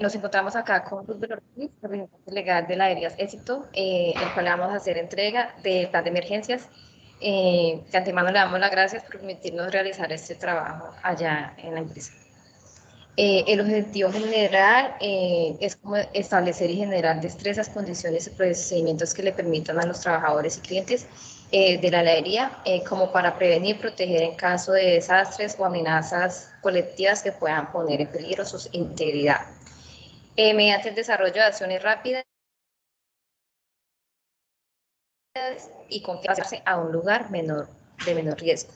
Nos encontramos acá con Roosevelt Ortiz, representante legal de la Aerías Éxito, el cual le vamos a hacer entrega del plan de emergencias. De antemano le damos las gracias por permitirnos realizar este trabajo allá en la empresa. El objetivo general es como establecer y generar destrezas, condiciones y procedimientos que le permitan a los trabajadores y clientes de la heladería como para prevenir y proteger en caso de desastres o amenazas colectivas que puedan poner en peligro su integridad. Mediante el desarrollo de acciones rápidas y confiarse a un lugar de menor riesgo.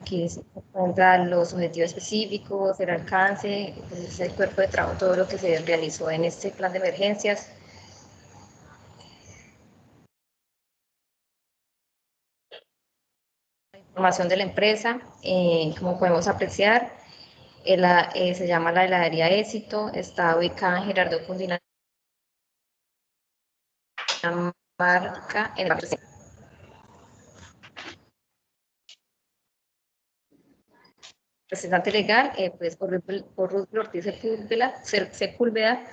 Aquí se encuentran los objetivos específicos, el alcance, pues el cuerpo de trabajo, todo lo que se realizó en este plan de emergencias. La información de la empresa, como podemos apreciar, se llama la heladería Éxito, está ubicada en Gerardo Cundinamarca, en el barrio. Representante legal, pues por Ruth Ortiz Sepúlveda,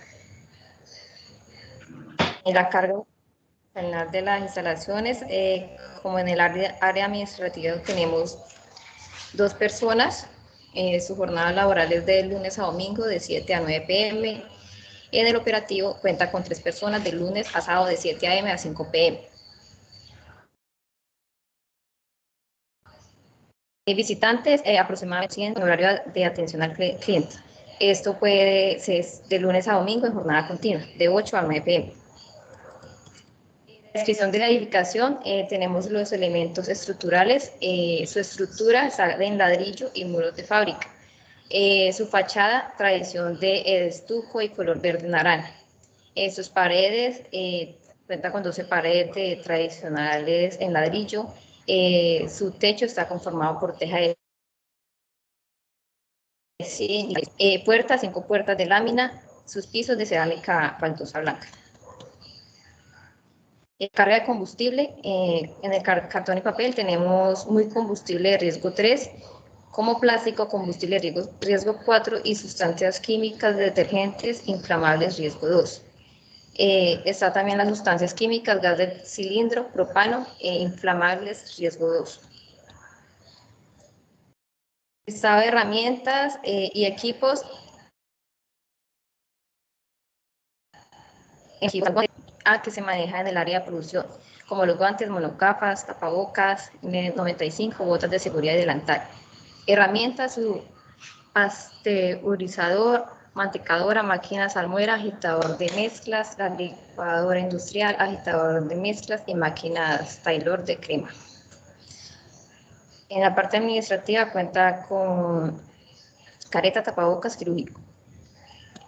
en la carga general de las instalaciones, como en el área administrativa tenemos 2 personas, su jornada laboral es de lunes a domingo de 7 a 9 pm. En el operativo cuenta con 3 personas de lunes a sábado de 7 am a 5 pm. Visitantes, aproximadamente 100 en horario de atención al cliente. Esto puede ser de lunes a domingo en jornada continua, de 8 a 9 pm. Descripción de la edificación, tenemos los elementos estructurales, su estructura está en ladrillo y muros de fábrica. Su fachada, tradición de estuco y color verde naranja. Sus paredes, cuenta con 12 paredes tradicionales en ladrillo. Su techo está conformado por teja de puertas, 5 puertas de lámina, sus pisos de cerámica baldosa blanca. Carga de combustible, en el cartón y papel tenemos muy combustible de riesgo 3, como plástico, combustible de riesgo 4 y sustancias químicas, detergentes, inflamables riesgo 2. Está también las sustancias químicas, gas del cilindro, propano e inflamables riesgo 2. Listado de herramientas y equipos que se maneja en el área de producción, como los guantes, monocafas, tapabocas, 95, botas de seguridad y delantal. Herramientas, su pasteurizador, mantecadora, máquina salmuera, agitador de mezclas, la licuadora industrial, agitador de mezclas y máquinas Taylor de crema. En la parte administrativa cuenta con careta, tapabocas quirúrgico.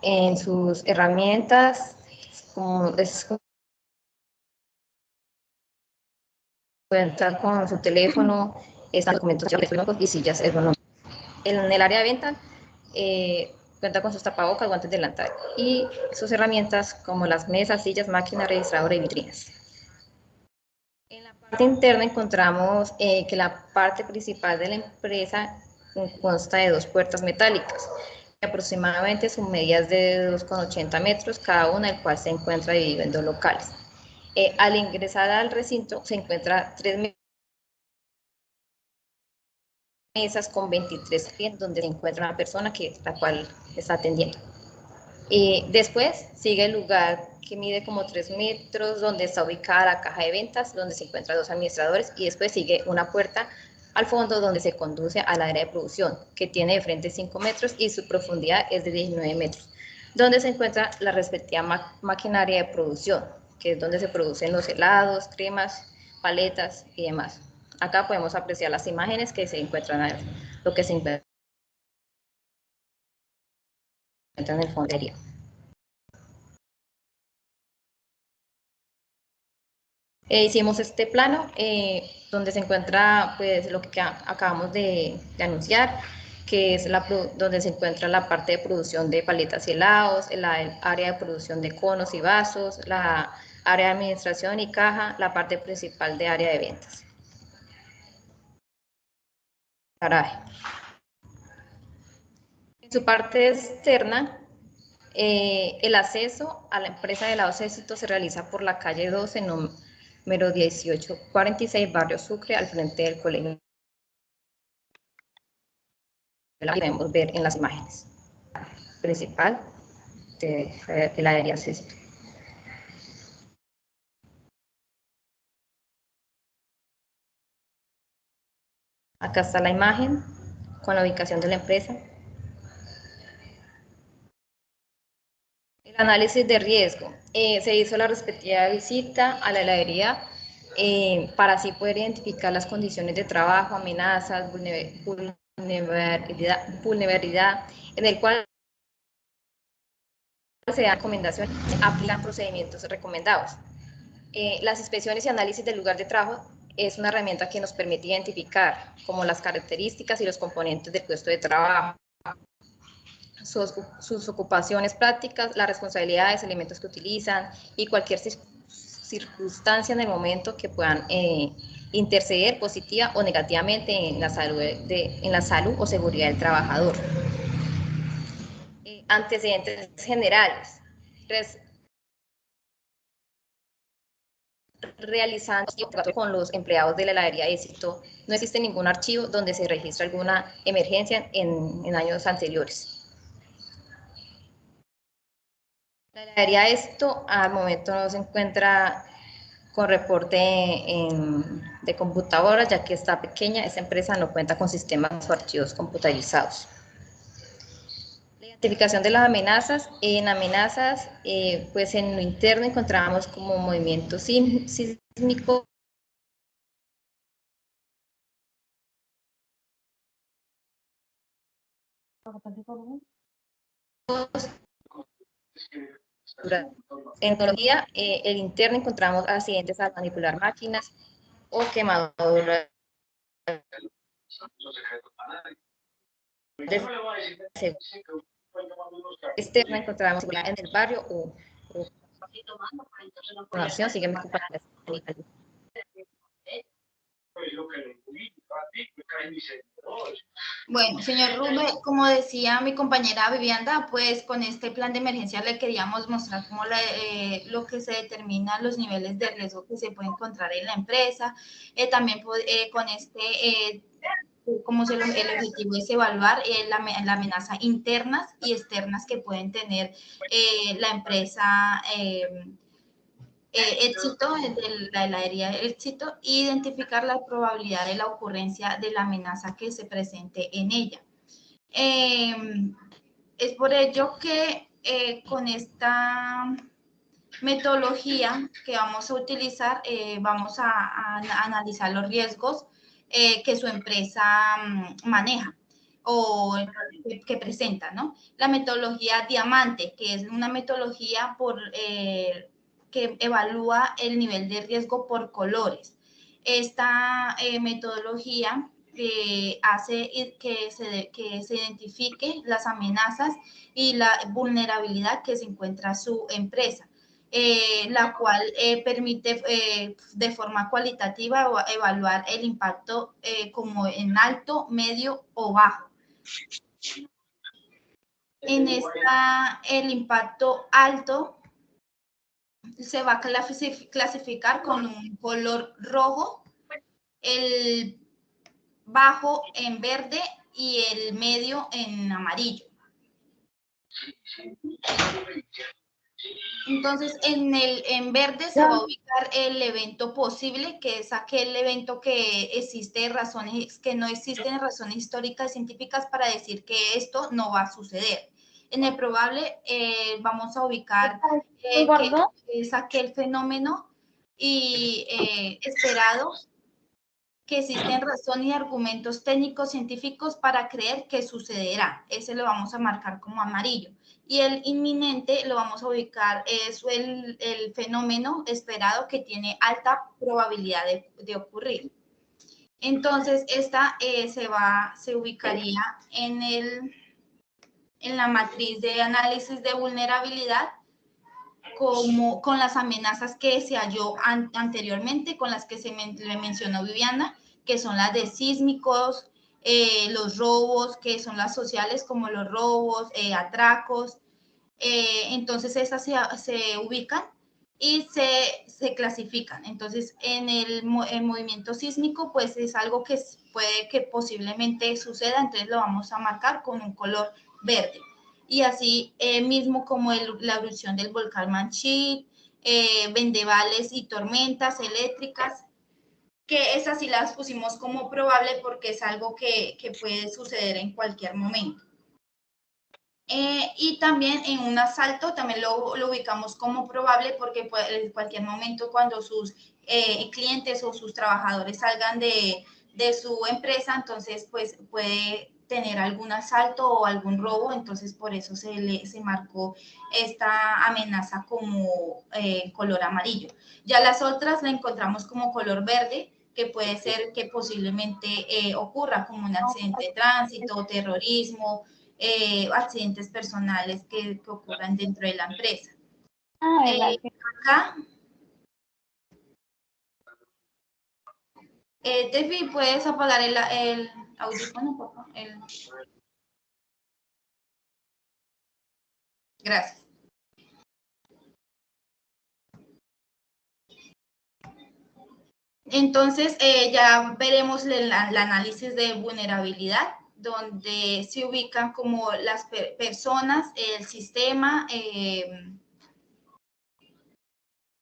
En sus herramientas, cuenta con su teléfono, están documentos electrónicos y sillas ergonómicas. En el área de venta, cuenta con sus tapabocas, guantes delantal y sus herramientas como las mesas, sillas, máquinas, registradora y vitrinas. En la parte interna encontramos que la parte principal de la empresa consta de 2 puertas metálicas, que aproximadamente son medidas de 2,80 metros cada una, el cual se encuentra dividido en 2 locales. Al ingresar al recinto se encuentra 3 mesas con 23 clientes donde se encuentra una persona la cual está atendiendo. Después sigue el lugar que mide como 3 metros, donde está ubicada la caja de ventas, donde se encuentran 2 administradores, y después sigue una puerta al fondo donde se conduce al área de producción, que tiene de frente 5 metros y su profundidad es de 19 metros, donde se encuentra la respectiva maquinaria de producción, que es donde se producen los helados, cremas, paletas y demás. Acá podemos apreciar las imágenes que se encuentran, lo que se encuentra en el fondo. Hicimos este plano donde se encuentra pues lo que acabamos de anunciar, que es donde se encuentra la parte de producción de paletas y helados, el área de producción de conos y vasos, la área de administración y caja, la parte principal de área de ventas. garaje. En su parte externa, el acceso a la empresa de helados Éxito se realiza por la calle 12, número 1846, barrio Sucre, al frente del colegio. La podemos ver en las imágenes. Principal de heladería Éxito. Acá está la imagen con la ubicación de la empresa. El análisis de riesgo. Se hizo la respectiva visita a la heladería para así poder identificar las condiciones de trabajo, amenazas, vulnerabilidad, en el cual se dan recomendaciones, se aplican procedimientos recomendados. Las inspecciones y análisis del lugar de trabajo es una herramienta que nos permite identificar como las características y los componentes del puesto de trabajo, sus ocupaciones prácticas, las responsabilidades, elementos que utilizan y cualquier circunstancia en el momento que puedan interceder positiva o negativamente en la salud o seguridad del trabajador. Antecedentes generales. Realizando con los empleados de la heladería Éxito, no existe ningún archivo donde se registre alguna emergencia en años anteriores. La heladería Éxito al momento no se encuentra con reporte de computadoras, ya que está pequeña, esta empresa no cuenta con sistemas o archivos computarizados. La identificación de las amenazas. En amenazas, pues en lo interno encontramos como movimientos sísmicos, en tecnología, el interno encontramos accidentes al manipular máquinas o quemaduras externa encontramos en el barrio o continuación, sígueme compañeras. Bueno, señor Rube, como decía mi compañera Vivianda, pues con este plan de emergencia le queríamos mostrar cómo lo que se determina los niveles de riesgo que se puede encontrar en la empresa. También con como el objetivo es evaluar la amenaza internas y externas que pueden tener la empresa Éxito, de la heladería Éxito, e identificar la probabilidad de la ocurrencia de la amenaza que se presente en ella. Es por ello que con esta metodología que vamos a utilizar, vamos a analizar los riesgos que su empresa maneja o que presenta, ¿no? La metodología Diamante, que es una metodología que evalúa el nivel de riesgo por colores. Esta metodología hace que se identifique las amenazas y la vulnerabilidad que se encuentra su empresa. La cual permite de forma cualitativa evaluar el impacto como en alto, medio o bajo. En el impacto alto se va a clasificar con un color rojo, el bajo en verde y el medio en amarillo. Entonces, en verde se va a ubicar el evento posible, que es aquel evento que no existen razones históricas científicas para decir que esto no va a suceder. En el probable vamos a ubicar que es aquel fenómeno esperado, que existen razones y argumentos técnicos científicos para creer que sucederá. Ese lo vamos a marcar como amarillo. Y el inminente lo vamos a ubicar, es el fenómeno esperado que tiene alta probabilidad de ocurrir. Entonces, esta se ubicaría en la matriz de análisis de vulnerabilidad, con las amenazas que se halló anteriormente, con las que le mencionó Viviana, que son las de sísmicos, los robos, que son las sociales, como los robos, atracos. Entonces esas se ubican y se clasifican. Entonces en el movimiento sísmico pues es algo que puede que posiblemente suceda, entonces lo vamos a marcar con un color verde. Y así mismo como la erupción del volcán Manchit, vendavales y tormentas eléctricas, que esas sí las pusimos como probable porque es algo que puede suceder en cualquier momento. Y también en un asalto también lo ubicamos como probable porque puede, en cualquier momento cuando sus clientes o sus trabajadores salgan de su empresa, entonces pues puede tener algún asalto o algún robo, entonces por eso se marcó esta amenaza como color amarillo. Ya las otras la encontramos como color verde, que puede ser que posiblemente ocurra como un accidente de tránsito, terrorismo, accidentes personales que ocurran dentro de la empresa. Acá, Tefi, ¿puedes apagar el audífono, por favor? Gracias. Entonces, ya veremos el análisis de vulnerabilidad, donde se ubican como las personas, el sistema,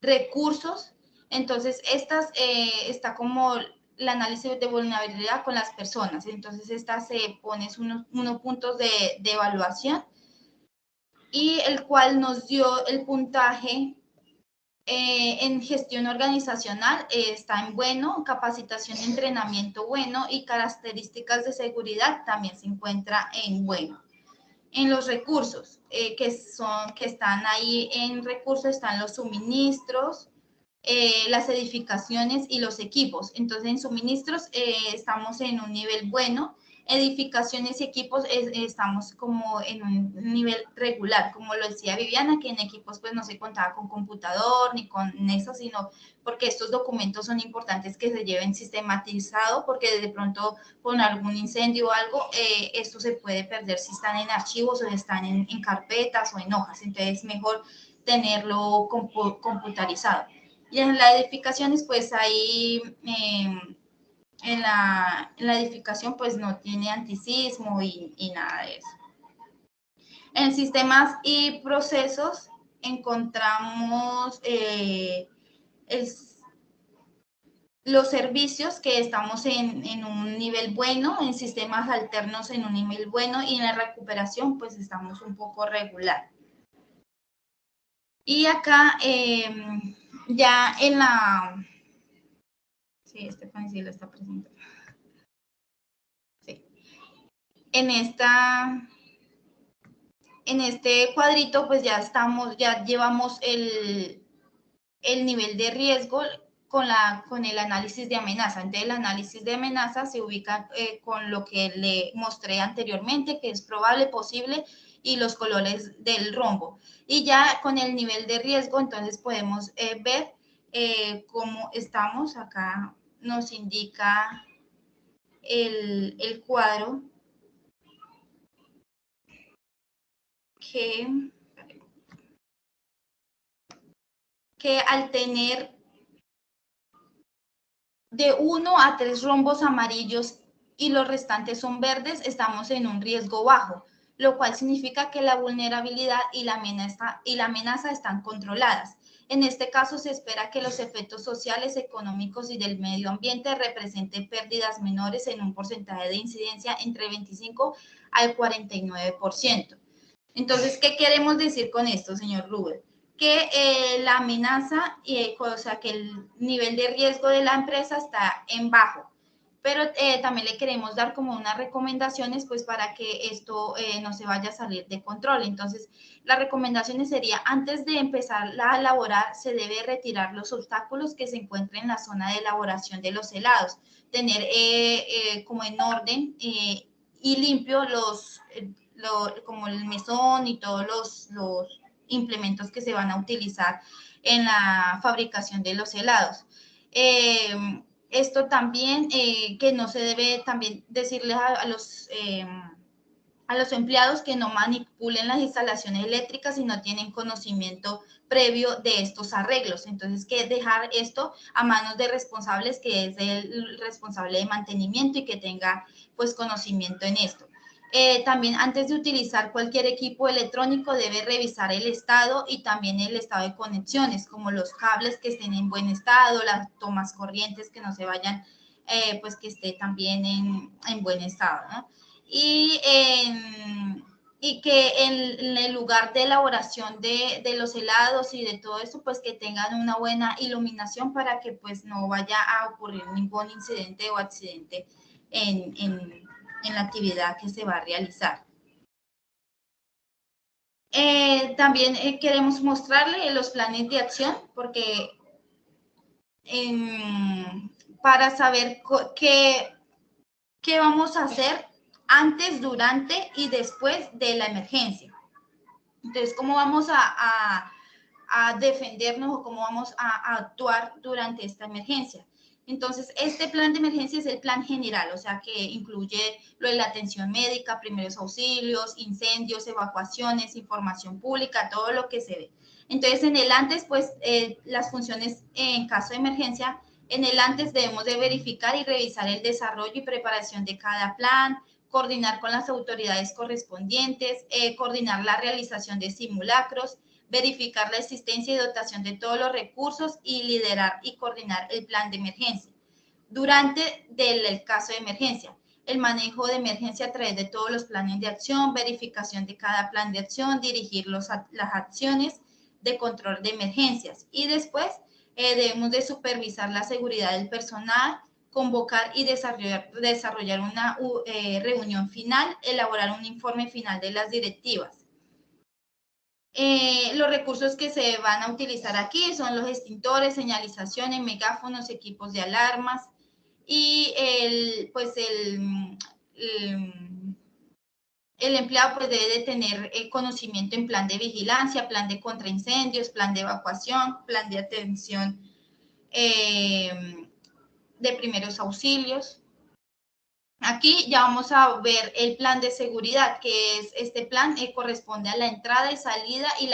recursos. Entonces, está como el análisis de vulnerabilidad con las personas. Entonces, se pone unos puntos de evaluación y el cual nos dio el puntaje en gestión organizacional, está en bueno, capacitación y entrenamiento bueno y características de seguridad también se encuentra en bueno. En los recursos que están ahí en recursos están los suministros, las edificaciones y los equipos. Entonces, en suministros estamos en un nivel bueno, edificaciones y equipos estamos como en un nivel regular, como lo decía Viviana, que en equipos pues no se contaba con computador ni con eso, sino porque estos documentos son importantes que se lleven sistematizado, porque de pronto con algún incendio o algo, esto se puede perder si están en archivos o están en carpetas o en hojas, entonces es mejor tenerlo computarizado. Y en las edificaciones, pues ahí en la edificación, pues no tiene antisismo y nada de eso. En sistemas y procesos encontramos los servicios que estamos en un nivel bueno, en sistemas alternos en un nivel bueno y en la recuperación pues estamos un poco regular. Y acá ya en la... Sí, Stephanie sí lo está presentando. Sí. En este cuadrito, pues ya llevamos el nivel de riesgo con el análisis de amenaza. Entonces, el análisis de amenaza se ubica con lo que le mostré anteriormente, que es probable, posible, y los colores del rombo. Y ya con el nivel de riesgo, entonces podemos ver cómo estamos. Acá nos indica el cuadro que al tener de 1 a 3 rombos amarillos y los restantes son verdes, estamos en un riesgo bajo, lo cual significa que la vulnerabilidad y la amenaza están controladas. En este caso, se espera que los efectos sociales, económicos y del medio ambiente representen pérdidas menores en un porcentaje de incidencia entre 25 al 49%. Entonces, ¿qué queremos decir con esto, señor Rubén? Que la amenaza, o sea, que el nivel de riesgo de la empresa está en bajo, pero también le queremos dar como unas recomendaciones, pues para que esto no se vaya a salir de control. Entonces, las recomendaciones sería, antes de empezar a elaborar, se debe retirar los obstáculos que se encuentren en la zona de elaboración de los helados, tener como en orden y limpio como el mesón y todos los implementos que se van a utilizar en la fabricación de los helados. Esto también, que no se debe también decirles a los empleados que no manipulen las instalaciones eléctricas si no tienen conocimiento previo de estos arreglos. Entonces, que dejar esto a manos de responsables, que es el responsable de mantenimiento y que tenga pues conocimiento en esto. También antes de utilizar cualquier equipo electrónico debe revisar el estado y también el estado de conexiones, como los cables que estén en buen estado, las tomas corrientes que no se vayan, pues que esté también en buen estado, ¿no? Y, y que en el lugar de elaboración de los helados y de todo eso, pues que tengan una buena iluminación para que pues no vaya a ocurrir ningún incidente o accidente en la actividad que se va a realizar. También queremos mostrarle los planes de acción porque para saber qué vamos a hacer antes, durante y después de la emergencia. Entonces, ¿cómo vamos a defendernos o cómo vamos a actuar durante esta emergencia? Entonces, este plan de emergencia es el plan general, o sea, que incluye lo de la atención médica, primeros auxilios, incendios, evacuaciones, información pública, todo lo que se ve. Entonces, en el antes, pues, las funciones en caso de emergencia, en el antes debemos de verificar y revisar el desarrollo y preparación de cada plan, coordinar con las autoridades correspondientes, coordinar la realización de simulacros, verificar la existencia y dotación de todos los recursos y liderar y coordinar el plan de emergencia. Durante el caso de emergencia, el manejo de emergencia a través de todos los planes de acción, verificación de cada plan de acción, dirigir las acciones de control de emergencias y después debemos de supervisar la seguridad del personal, convocar y desarrollar una reunión final, elaborar un informe final de las directivas. Los recursos que se van a utilizar aquí son los extintores, señalizaciones, megáfonos, equipos de alarmas y el empleado pues debe de tener conocimiento en plan de vigilancia, plan de contraincendios, plan de evacuación, plan de atención de primeros auxilios. Aquí ya vamos a ver el plan de seguridad, que es este plan corresponde a la entrada y salida y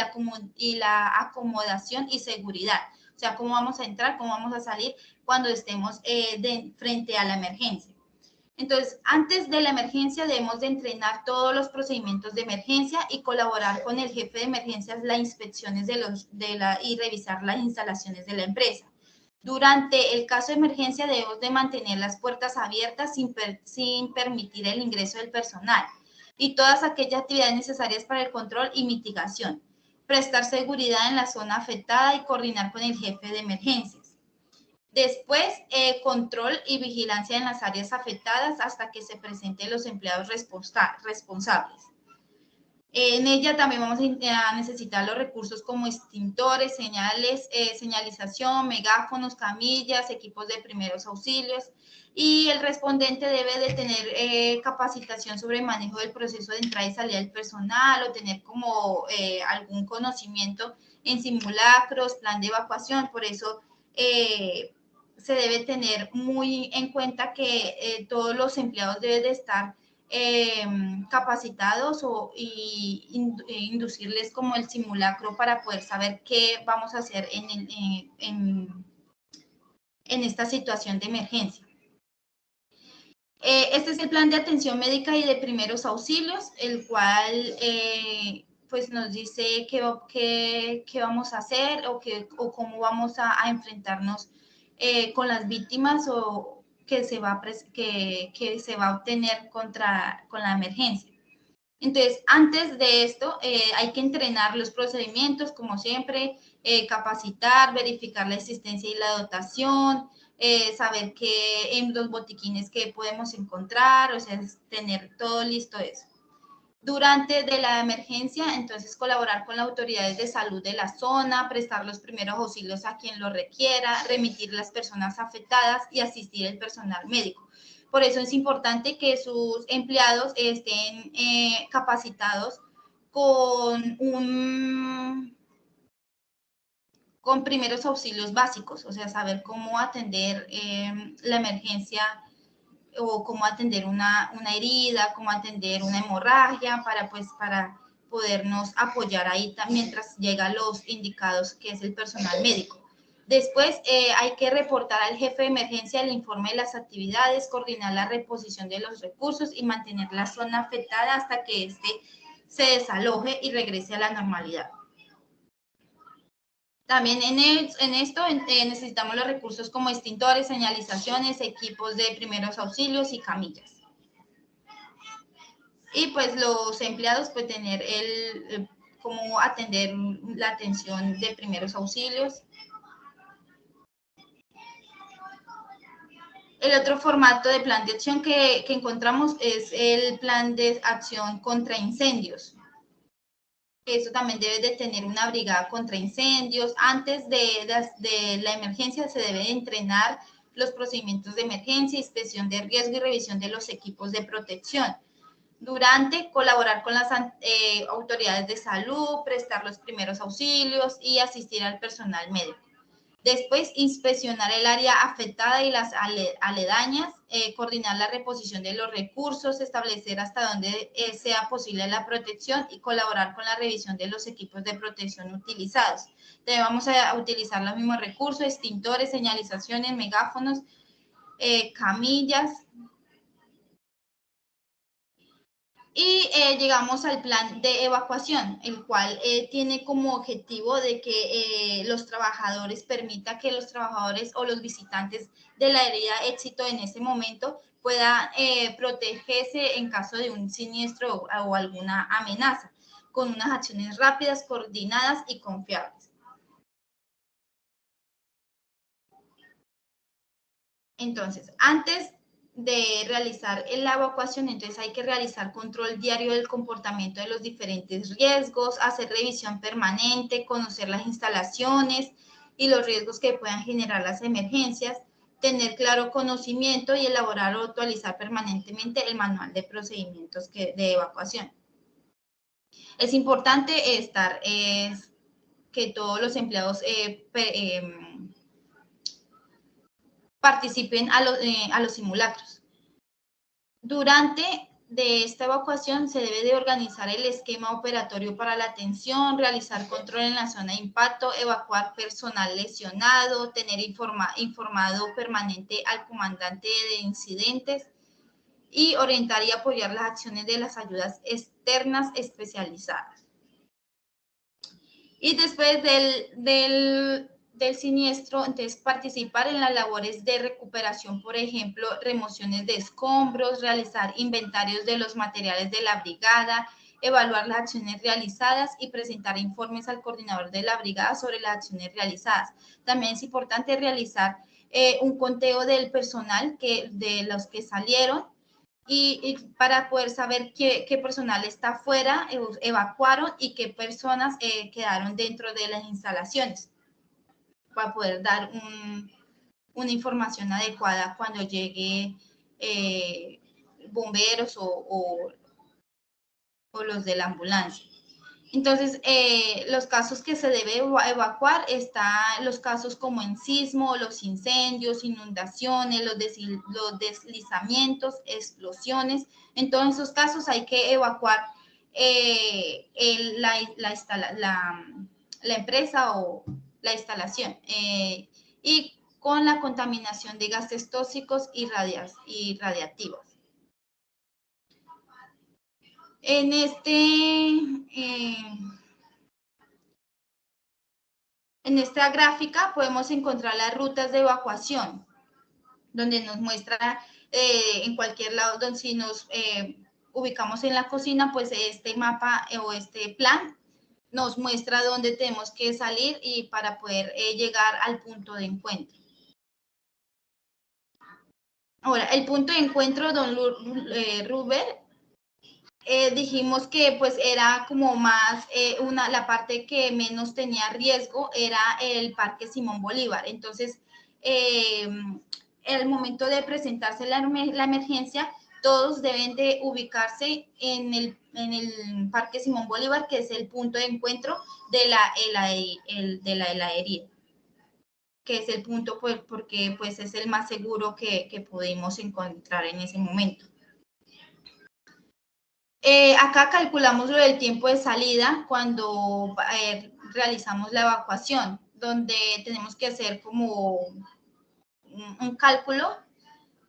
la acomodación y seguridad. O sea, cómo vamos a entrar, cómo vamos a salir cuando estemos frente a la emergencia. Entonces, antes de la emergencia debemos de entrenar todos los procedimientos de emergencia y colaborar con el jefe de emergencias las inspecciones y revisar las instalaciones de la empresa. Durante el caso de emergencia debemos de mantener las puertas abiertas sin permitir el ingreso del personal y todas aquellas actividades necesarias para el control y mitigación. Prestar seguridad en la zona afectada y coordinar con el jefe de emergencias. Después, control y vigilancia en las áreas afectadas hasta que se presenten los empleados responsables. En ella también vamos a necesitar los recursos como extintores, señalización, megáfonos, camillas, equipos de primeros auxilios y el respondente debe de tener capacitación sobre el manejo del proceso de entrada y salida del personal o tener como algún conocimiento en simulacros, plan de evacuación. Por eso se debe tener muy en cuenta que todos los empleados deben de estar capacitados y inducirles como el simulacro para poder saber qué vamos a hacer en esta situación de emergencia. Este es el plan de atención médica y de primeros auxilios, el cual pues nos dice qué vamos a hacer o cómo vamos a enfrentarnos con las víctimas o que se va a obtener con la emergencia. Entonces, antes de esto, hay que entrenar los procedimientos, como siempre, capacitar, verificar la existencia y la dotación, saber qué en los botiquines que podemos encontrar, o sea, tener todo listo eso. Durante de la emergencia, entonces colaborar con las autoridades de salud de la zona, prestar los primeros auxilios a quien lo requiera, remitir las personas afectadas y asistir el personal médico. Por eso es importante que sus empleados estén capacitados con con primeros auxilios básicos, o sea, saber cómo atender la emergencia o cómo atender una herida, cómo atender una hemorragia para podernos apoyar ahí mientras llegan los indicados, que es el personal médico. Después hay que reportar al jefe de emergencia el informe de las actividades, coordinar la reposición de los recursos y mantener la zona afectada hasta que éste se desaloje y regrese a la normalidad. También en esto necesitamos los recursos como extintores, señalizaciones, equipos de primeros auxilios y camillas. Y pues los empleados pues tener cómo atender la atención de primeros auxilios. El otro formato de plan de acción que encontramos es el plan de acción contra incendios. Eso también debe de tener una brigada contra incendios. Antes de la emergencia se debe entrenar los procedimientos de emergencia, inspección de riesgo y revisión de los equipos de protección. Durante, colaborar con las autoridades de salud, prestar los primeros auxilios y asistir al personal médico. Después, inspeccionar el área afectada y las aledañas, coordinar la reposición de los recursos, establecer hasta dónde sea posible la protección y colaborar con la revisión de los equipos de protección utilizados. Entonces, vamos a utilizar los mismos recursos, extintores, señalizaciones, megáfonos, camillas. Y llegamos al plan de evacuación, el cual tiene como objetivo de que los trabajadores, permita que los trabajadores o los visitantes de la herida éxito en ese momento puedan protegerse en caso de un siniestro o alguna amenaza, con unas acciones rápidas, coordinadas y confiables. Entonces, antes de realizar la evacuación, entonces hay que realizar control diario del comportamiento de los diferentes riesgos, hacer revisión permanente, conocer las instalaciones y los riesgos que puedan generar las emergencias, tener claro conocimiento y elaborar o actualizar permanentemente el manual de procedimientos de evacuación. Es importante que todos los empleados participen a los simulacros. Durante de esta evacuación se debe de organizar el esquema operatorio para la atención, realizar control en la zona de impacto, evacuar personal lesionado, tener informado permanente al comandante de incidentes y orientar y apoyar las acciones de las ayudas externas especializadas. Y después del siniestro, entonces participar en las labores de recuperación, por ejemplo, remociones de escombros, realizar inventarios de los materiales de la brigada, evaluar las acciones realizadas y presentar informes al coordinador de la brigada sobre las acciones realizadas. También es importante realizar un conteo del personal de los que salieron y para poder saber qué personal está fuera, evacuaron y qué personas quedaron dentro de las instalaciones, para poder dar una información adecuada cuando llegue bomberos o los de la ambulancia. Entonces, los casos que se debe evacuar están los casos como en sismo, los incendios, inundaciones, los deslizamientos, explosiones. En todos esos casos hay que evacuar la empresa o la instalación y con la contaminación de gases tóxicos y radiactivos. En esta gráfica podemos encontrar las rutas de evacuación, donde nos muestra en cualquier lado, donde si nos ubicamos en la cocina, pues este mapa o este plan nos muestra dónde tenemos que salir y para poder llegar al punto de encuentro. Ahora, el punto de encuentro, don Ruber, dijimos que pues era como más la parte que menos tenía riesgo era el Parque Simón Bolívar. Entonces, el momento de presentarse la emergencia, todos deben de ubicarse en el Parque Simón Bolívar, que es el punto de encuentro de la heladería, que es el punto, pues, porque pues es el más seguro que pudimos encontrar en ese momento. Acá calculamos lo del tiempo de salida cuando realizamos la evacuación, donde tenemos que hacer como un cálculo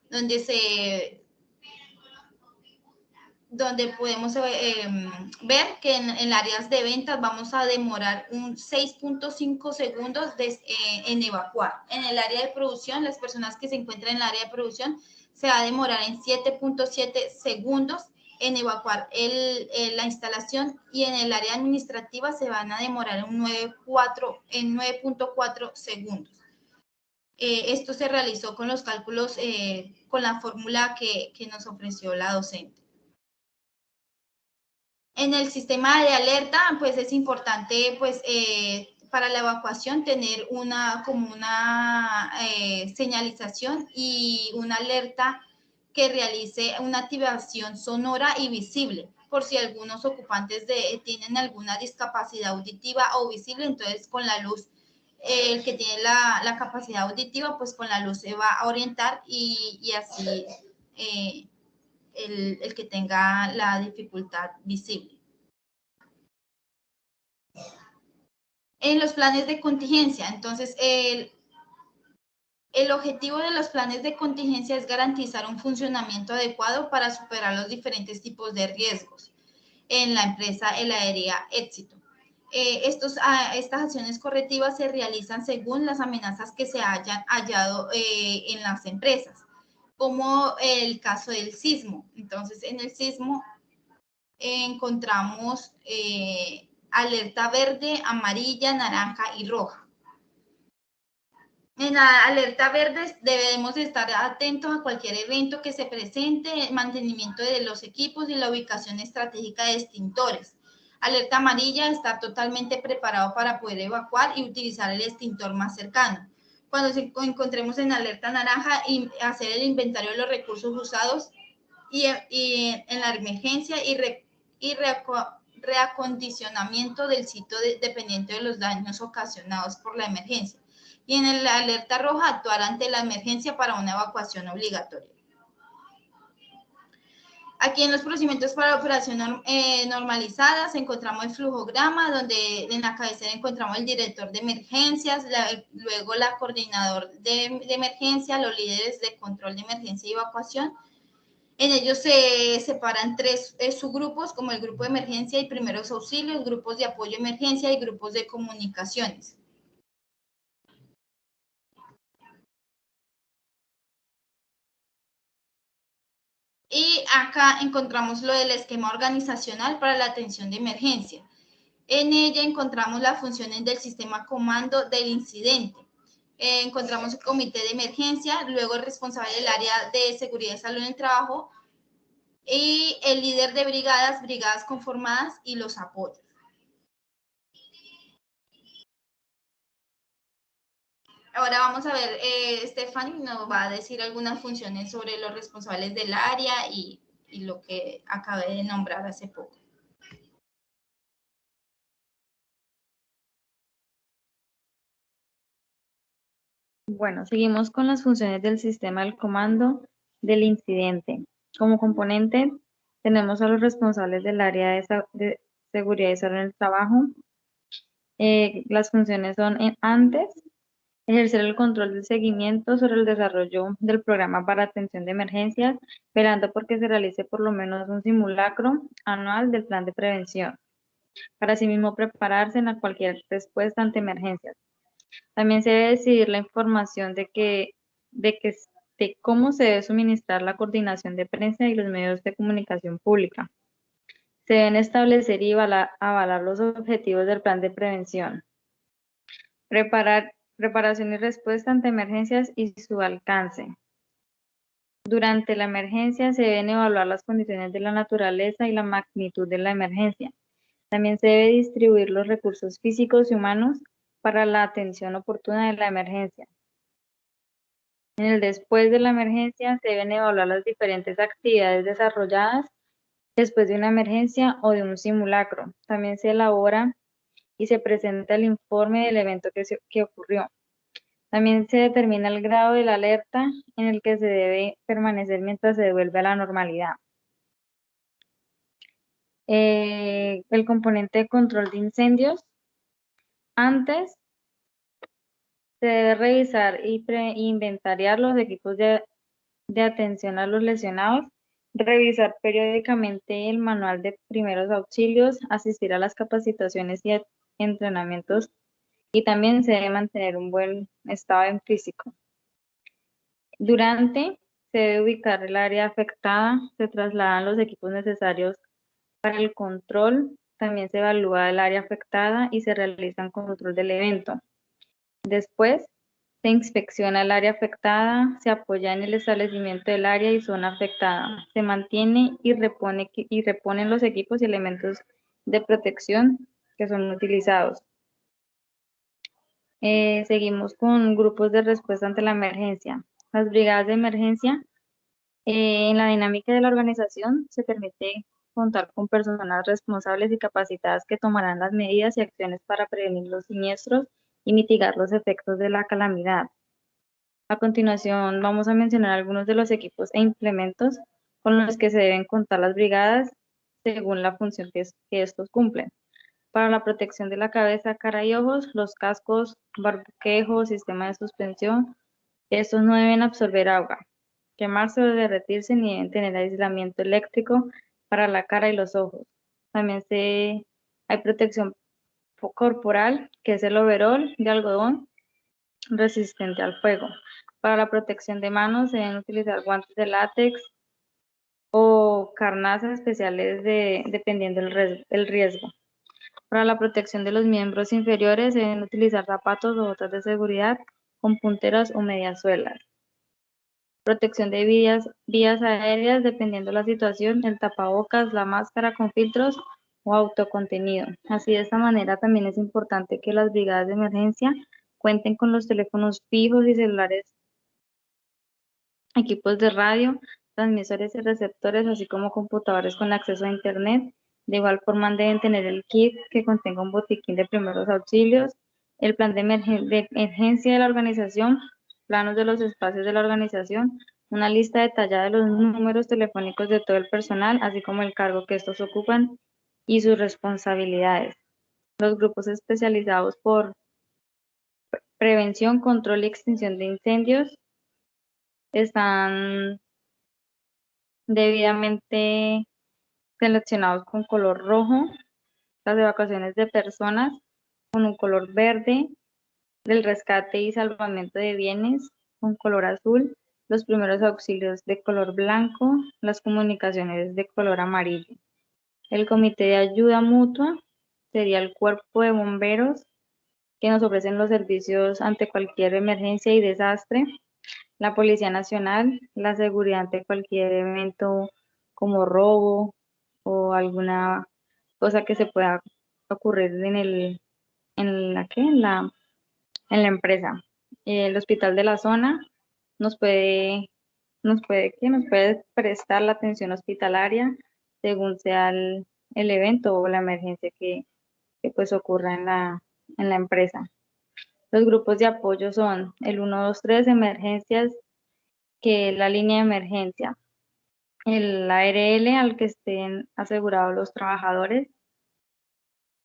donde podemos ver que en áreas de ventas vamos a demorar un 6.5 segundos en evacuar. En el área de producción, las personas que se encuentran en el área de producción se va a demorar en 7.7 segundos en evacuar la instalación, y en el área administrativa se van a demorar en 9.4 segundos. Esto se realizó con los cálculos, con la fórmula que nos ofreció la docente. En el sistema de alerta, pues es importante, pues, para la evacuación tener una señalización y una alerta que realice una activación sonora y visible, por si algunos ocupantes tienen alguna discapacidad auditiva o visible. Entonces con la luz, el que tiene la capacidad auditiva, pues con la luz se va a orientar, y así el que tenga la dificultad visible. En los planes de contingencia, entonces, el objetivo de los planes de contingencia es garantizar un funcionamiento adecuado para superar los diferentes tipos de riesgos en la empresa heladería Éxito. Estas acciones correctivas se realizan según las amenazas que se hayan hallado en las empresas, como el caso del sismo. Entonces, en el sismo encontramos alerta verde, amarilla, naranja y roja. En la alerta verde debemos estar atentos a cualquier evento que se presente, el mantenimiento de los equipos y la ubicación estratégica de extintores. Alerta amarilla, estar totalmente preparado para poder evacuar y utilizar el extintor más cercano. Cuando encontremos en alerta naranja, hacer el inventario de los recursos usados y en la emergencia y reacondicionamiento del sitio dependiente de los daños ocasionados por la emergencia. Y en la alerta roja, actuar ante la emergencia para una evacuación obligatoria. Aquí en los procedimientos para operación normalizadas encontramos el flujograma, donde en la cabecera encontramos el director de emergencias, luego la coordinador de emergencia, los líderes de control de emergencia y evacuación. En ellos se separan tres subgrupos, como el grupo de emergencia y primeros auxilios, grupos de apoyo a emergencia y grupos de comunicaciones. Y acá encontramos lo del esquema organizacional para la atención de emergencia. En ella encontramos las funciones del sistema comando del incidente. Encontramos el comité de emergencia, luego el responsable del área de seguridad y salud en el trabajo, y el líder de brigadas conformadas y los apoyos. Ahora vamos a ver, Stephanie nos va a decir algunas funciones sobre los responsables del área y lo que acabé de nombrar hace poco. Bueno, seguimos con las funciones del sistema del comando del incidente. Como componente tenemos a los responsables del área de seguridad y salud en el trabajo. Las funciones son antes, ejercer el control del seguimiento sobre el desarrollo del programa para atención de emergencias, velando porque se realice por lo menos un simulacro anual del plan de prevención. Para asimismo prepararse en cualquier respuesta ante emergencias. También se debe decidir la información de cómo se debe suministrar la coordinación de prensa y los medios de comunicación pública. Se deben establecer y avalar los objetivos del plan de prevención. Preparación y respuesta ante emergencias y su alcance. Durante la emergencia se deben evaluar las condiciones de la naturaleza y la magnitud de la emergencia. También se debe distribuir los recursos físicos y humanos para la atención oportuna de la emergencia. En el después de la emergencia se deben evaluar las diferentes actividades desarrolladas después de una emergencia o de un simulacro. También se elabora y se presenta el informe del evento que ocurrió. También se determina el grado de la alerta en el que se debe permanecer mientras se devuelve a la normalidad. El componente de control de incendios. Antes se debe revisar y inventariar los equipos de atención a los lesionados, revisar periódicamente el manual de primeros auxilios, asistir a las capacitaciones y entrenamientos, y también se debe mantener un buen estado en físico. Durante se debe ubicar el área afectada, se trasladan los equipos necesarios para el control, también se evalúa el área afectada y se realiza un control del evento. Después se inspecciona el área afectada, se apoya en el establecimiento del área y zona afectada, se mantiene y reponen los equipos y elementos de protección que son utilizados. Seguimos con grupos de respuesta ante la emergencia. Las brigadas de emergencia. En la dinámica de la organización se permite contar con personas responsables y capacitadas que tomarán las medidas y acciones para prevenir los siniestros y mitigar los efectos de la calamidad. A continuación, vamos a mencionar algunos de los equipos e implementos con los que se deben contar las brigadas según la función que estos cumplen. Para la protección de la cabeza, cara y ojos, los cascos, barboquejo, sistema de suspensión, estos no deben absorber agua, quemarse o derretirse ni deben tener aislamiento eléctrico para la cara y los ojos. También hay protección corporal, que es el overol de algodón resistente al fuego. Para la protección de manos se deben utilizar guantes de látex o carnazas especiales dependiendo del riesgo. Para la protección de los miembros inferiores se deben utilizar zapatos o botas de seguridad con punteras o mediasuelas. Protección de vías aéreas dependiendo de la situación, el tapabocas, la máscara con filtros o autocontenido. Así, de esta manera también es importante que las brigadas de emergencia cuenten con los teléfonos fijos y celulares, equipos de radio, transmisores y receptores, así como computadores con acceso a Internet. De igual forma deben tener el kit que contenga un botiquín de primeros auxilios, el plan de emergencia de la organización, planos de los espacios de la organización, una lista detallada de los números telefónicos de todo el personal, así como el cargo que estos ocupan y sus responsabilidades. Los grupos especializados por prevención, control y extinción de incendios están debidamente seleccionados con color rojo, las evacuaciones de personas con un color verde, el rescate y salvamento de bienes con color azul, los primeros auxilios de color blanco, las comunicaciones de color amarillo. El comité de ayuda mutua sería el cuerpo de bomberos que nos ofrecen los servicios ante cualquier emergencia y desastre, la Policía Nacional, la seguridad ante cualquier evento como robo o alguna cosa que se pueda ocurrir en la empresa. El hospital de la zona nos puede, nos puede prestar la atención hospitalaria según sea el evento o la emergencia que pues ocurra en la empresa. Los grupos de apoyo son el 123 emergencias, que es la línea de emergencia, el ARL al que estén asegurados los trabajadores,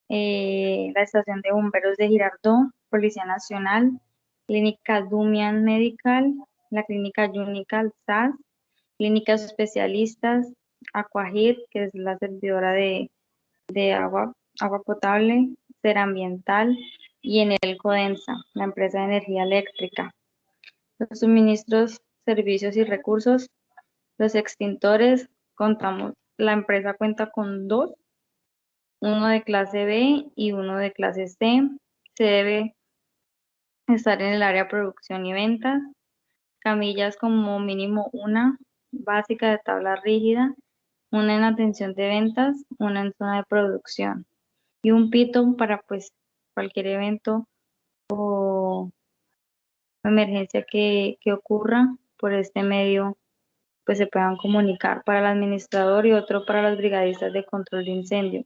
la estación de bomberos de Girardot, Policía Nacional, Clínica Dumian Medical, la Clínica Unical SAS, Clínicas Especialistas, Aquagir, que es la servidora de agua potable, Serambiental, y Enel Codensa, la empresa de energía eléctrica. Los suministros, servicios y recursos, los extintores, la empresa cuenta con dos, uno de clase B y uno de clase C. Se debe estar en el área de producción y ventas. Camillas como mínimo una, básica de tabla rígida, una en atención de ventas, una en zona de producción. Y un pito para pues cualquier evento o o emergencia que ocurra por este medio, pues se puedan comunicar para el administrador y otro para los brigadistas de control de incendio.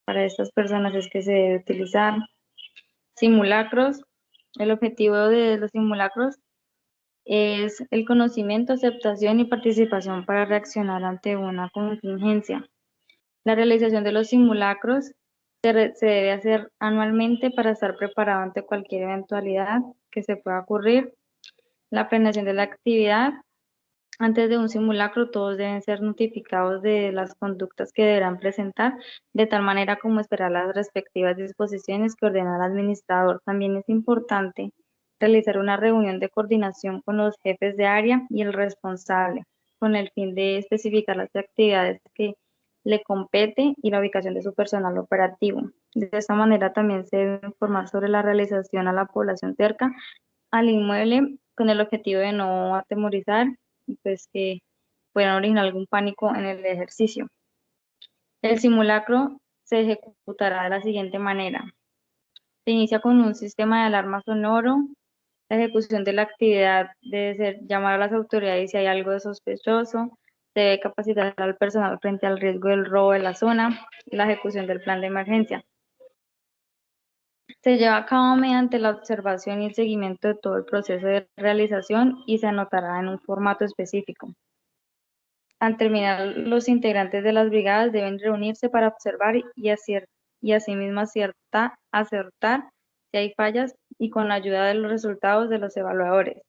Para estas personas es que se debe utilizar simulacros. El objetivo de los simulacros es el conocimiento, aceptación y participación para reaccionar ante una contingencia. La realización de los simulacros se debe hacer anualmente para estar preparado ante cualquier eventualidad que se pueda ocurrir. La planeación de la actividad. Antes de un simulacro, todos deben ser notificados de las conductas que deberán presentar, de tal manera como esperar las respectivas disposiciones que ordena el administrador. También es importante realizar una reunión de coordinación con los jefes de área y el responsable, con el fin de especificar las actividades que le compete y la ubicación de su personal operativo. De esta manera también se debe informar sobre la realización a la población cerca al inmueble con el objetivo de no atemorizar y pues que puedan originar algún pánico en el ejercicio. El simulacro se ejecutará de la siguiente manera. Se inicia con un sistema de alarma sonoro. La ejecución de la actividad debe ser llamar a las autoridades si hay algo de sospechoso. Se debe capacitar al personal frente al riesgo del robo de la zona y la ejecución del plan de emergencia. Se lleva a cabo mediante la observación y el seguimiento de todo el proceso de realización y se anotará en un formato específico. Al terminar, los integrantes de las brigadas deben reunirse para observar y asimismo acertar si hay fallas y con la ayuda de los resultados de los evaluadores.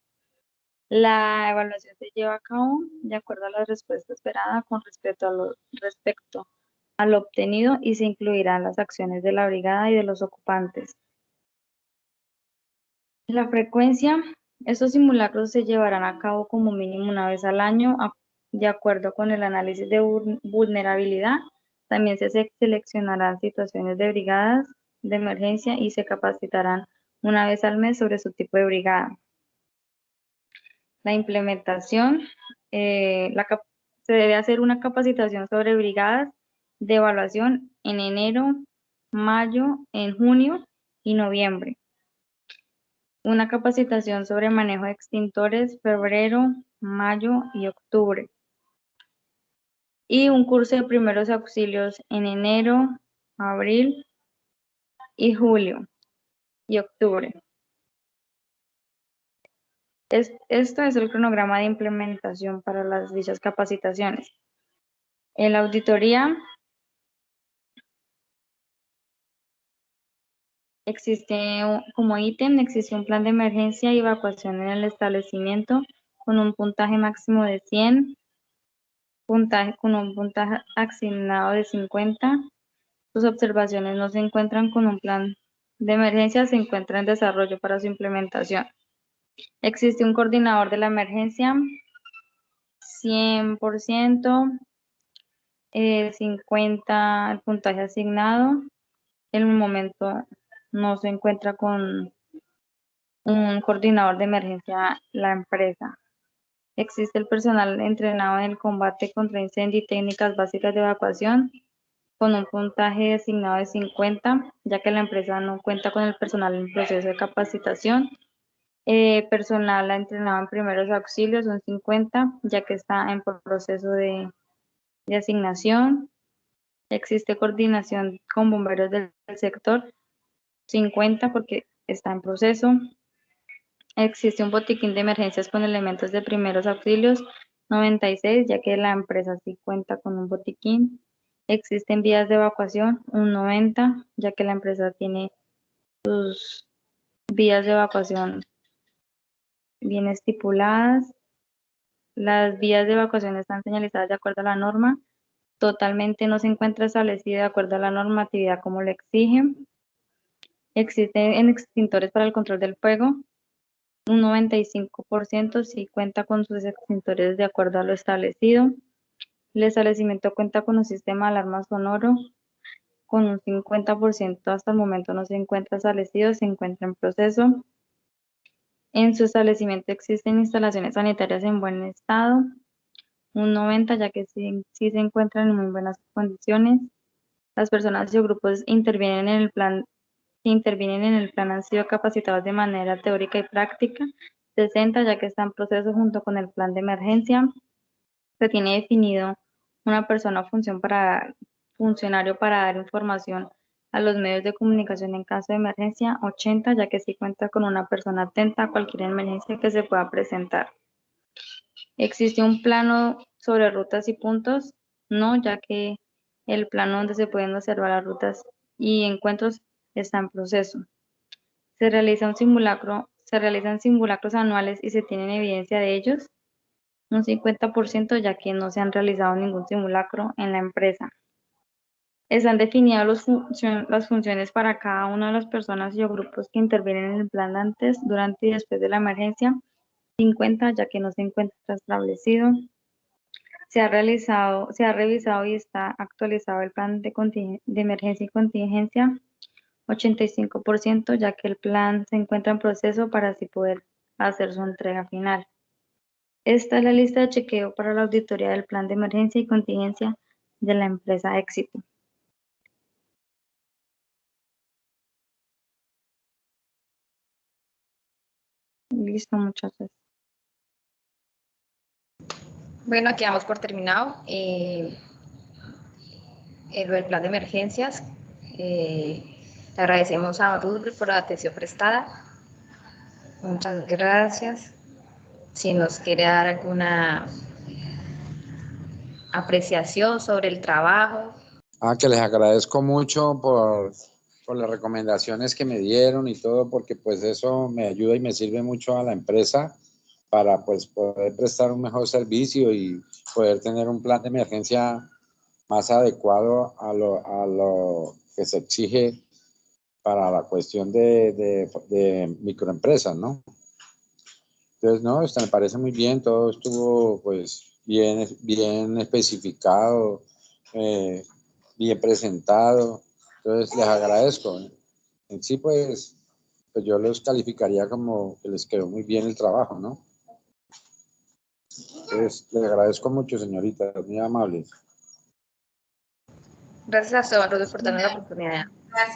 La evaluación se lleva a cabo de acuerdo a la respuesta esperada con respecto a lo obtenido y se incluirán las acciones de la brigada y de los ocupantes. La frecuencia, estos simulacros se llevarán a cabo como mínimo una vez al año, de acuerdo con el análisis de vulnerabilidad. También se seleccionarán situaciones de brigadas de emergencia y se capacitarán una vez al mes sobre su tipo de brigada. La implementación, se debe hacer una capacitación sobre brigadas de evaluación en enero, mayo, en junio y noviembre. Una capacitación sobre manejo de extintores, febrero, mayo y octubre. Y un curso de primeros auxilios en enero, abril y julio y octubre. Esto es el cronograma de implementación para las dichas capacitaciones. En la auditoría como ítem, existe un plan de emergencia y evacuación en el establecimiento con un puntaje máximo de 100, con un puntaje asignado de 50. Sus observaciones no se encuentran con un plan de emergencia, se encuentra en desarrollo para su implementación. Existe un coordinador de la emergencia, 100%, 50 el puntaje asignado. En el momento no se encuentra con un coordinador de emergencia la empresa. Existe el personal entrenado en el combate contra incendio y técnicas básicas de evacuación con un puntaje asignado de 50, ya que la empresa no cuenta con el personal en proceso de capacitación. Personal entrenado en primeros auxilios, un 50, ya que está en proceso de asignación. Existe coordinación con bomberos del sector, 50, porque está en proceso. Existe un botiquín de emergencias con elementos de primeros auxilios, 96, ya que la empresa sí cuenta con un botiquín. Existen vías de evacuación, un 90, ya que la empresa tiene sus vías de evacuación bien estipuladas. Las vías de evacuación están señalizadas de acuerdo a la norma. Totalmente no se encuentra establecida de acuerdo a la normatividad como lo exige. Existen extintores para el control del fuego. Un 95% sí cuenta con sus extintores de acuerdo a lo establecido. El establecimiento cuenta con un sistema de alarma sonoro con un 50% hasta el momento no se encuentra establecido, se encuentra en proceso. En su establecimiento existen instalaciones sanitarias en buen estado, un 90 ya que sí se encuentran en muy buenas condiciones. Las personas y grupos intervienen en el plan que intervienen en el plan han sido capacitados de manera teórica y práctica. 60, ya que está en proceso junto con el plan de emergencia. Se tiene definido una persona o funcionario para dar información a los medios de comunicación en caso de emergencia. 80, ya que sí cuenta con una persona atenta a cualquier emergencia que se pueda presentar. ¿Existe un plano sobre rutas y puntos? No, ya que el plano donde se pueden observar las rutas y encuentros está en proceso. Se realizan simulacros anuales y se tienen evidencia de ellos. Un 50%, ya que no se han realizado ningún simulacro en la empresa. Están definidas las funciones para cada una de las personas y o grupos que intervienen en el plan antes, durante y después de la emergencia. 50, ya que no se encuentra establecido. Se ha revisado y está actualizado el plan de emergencia y contingencia. 85%, ya que el plan se encuentra en proceso para así poder hacer su entrega final. Esta es la lista de chequeo para la auditoría del plan de emergencia y contingencia de la empresa Éxito. Listo, muchachos. Bueno, aquí damos por terminado el plan de emergencias. Le agradecemos a Ruth por la atención prestada. Muchas gracias. Si nos quiere dar alguna apreciación sobre el trabajo. Que les agradezco mucho por las recomendaciones que me dieron y todo, porque pues eso me ayuda y me sirve mucho a la empresa para pues poder prestar un mejor servicio y poder tener un plan de emergencia más adecuado a lo que se exige para la cuestión de microempresas, ¿no? Entonces, no, esto me parece muy bien, todo estuvo pues bien especificado, bien presentado, entonces les agradezco. En sí, pues yo los calificaría como que les quedó muy bien el trabajo, ¿no? Entonces, les agradezco mucho, señorita, muy amable. Gracias a todos por darnos la oportunidad. Gracias.